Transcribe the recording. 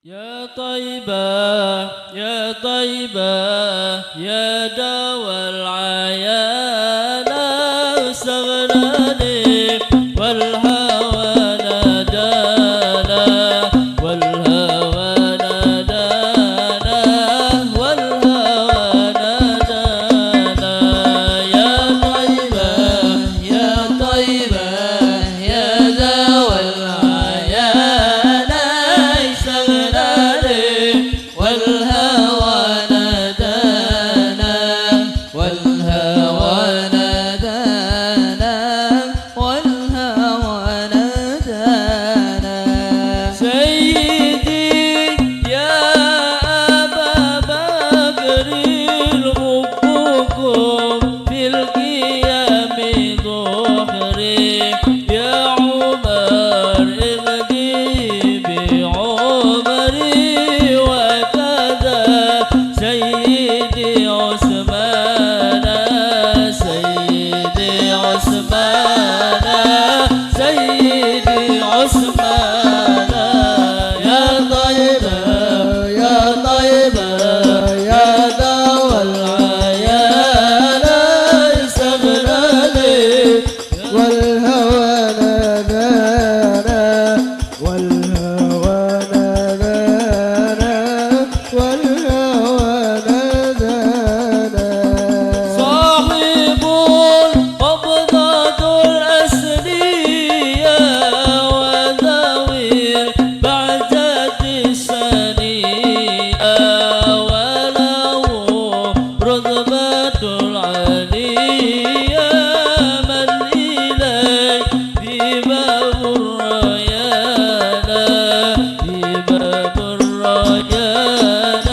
يا طيبة يا طيبة يا دوا العيان استغناني والهوى نادانا والهوى نادانا والهوى نادانا يا طيبة يا طيبة يا دوا العيان استغناني والهوى نادانا والهوى نادانا والهوى نادانا سيدي يا أبا بكر ربكم في القيام ظهري يا عمر اغدي بعمري وكذا سيدي عثمان سيدي عثمان سيدي عثمان يا طيبة يا طيبة يا دوا العيان استغناني والهوى نادانا والهوى نادانا والهوى نادانا صاحب القبضة الأسرية وذوي البعثة السنيئة وله رتبة العلية من إليه في باب الريان في باب الريان